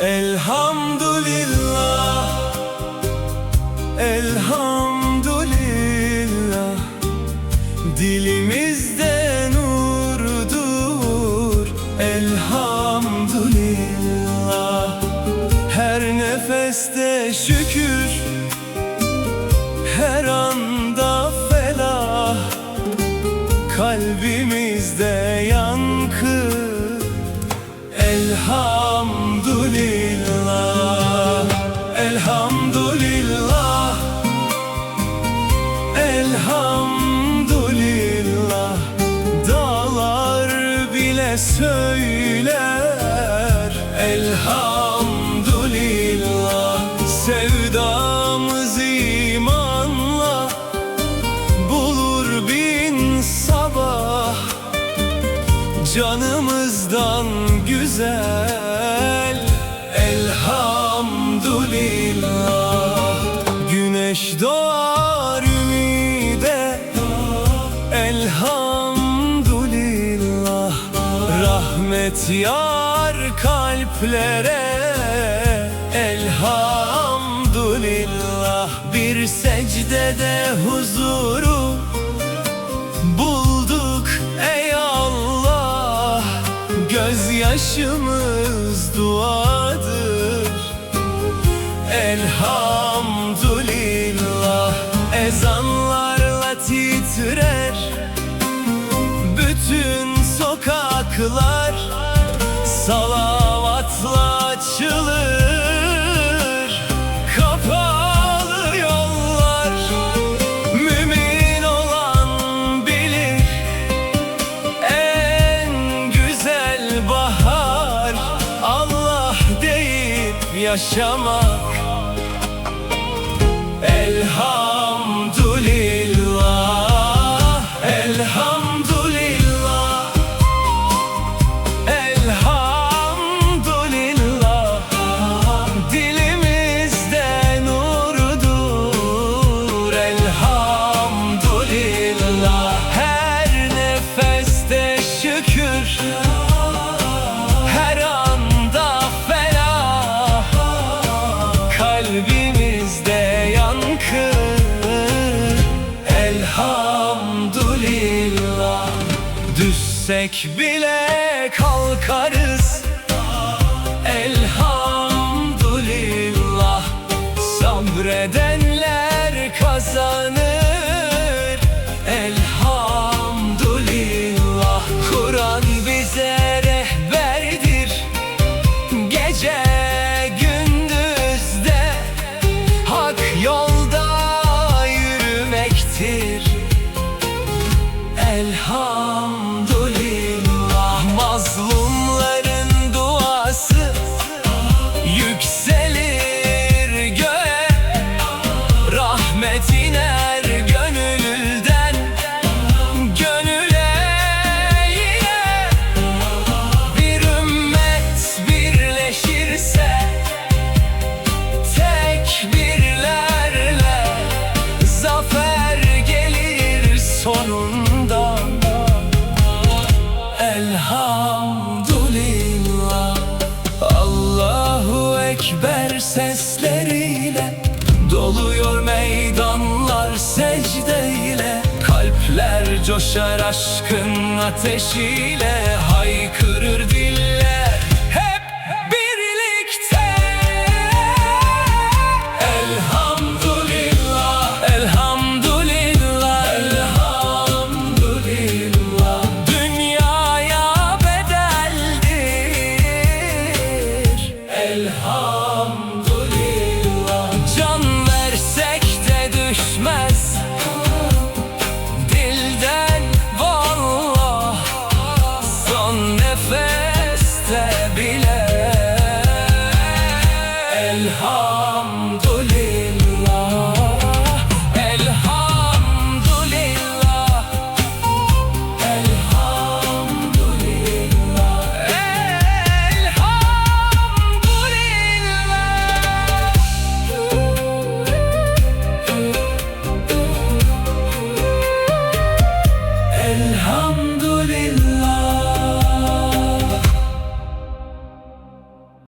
Elhamdülillah, elhamdülillah. Dilimizde nurdur elhamdülillah. Her nefeste şükür, her anda felah. Kalbimizde yankı elhamdülillah, elhamdülillah, elhamdülillah. Dağlar bile söyler elhamdülillah. Sevdamız imanla bulur bin sabah. Canımızdan güzel elhamdülillah. Güneş doğar ümide elhamdülillah. Rahmet yağar kalplere elhamdülillah. Bir secdede huzuru bulduk ey Allah. Gözyaşımız duadır elhamdülillah. Ezanlarla titrer bütün sokaklar. Salavatla açılır kapalı yollar. Mümin olan bilir en güzel bahar Allah deyip yaşamak elhamdülillah, elhamdülillah, elhamdülillah. Dilimizde nurdur elhamdülillah. Her nefeste şükür, her anda felah. Kalbimizde yankı elhamdülillah. Düşsek bile kalkarız elhamdülillah. Sabredenler kazanır elhamdülillah. Kur'an bize rehberdir gece gündüzde. Hak yolda yürümektir elhamdülillah. Mazlumların duası yükselir göğe. Rahmet iner gönülden gönüle yine. Bir ümmet birleşirse tekbirlerle zafer gelir sonunda elhamdülillah. Allahu Ekber sesleriyle doluyor meydanlar secdeyle. Kalpler coşar aşkın ateşiyle. Haykırır diller hep birlikte elhamdülillah, elhamdülillah, elhamdülillah. Dünyaya bedeldir elhamdülillah. Can versek de düşmez dilden vallah. Son nefeste bile elhamdülillah.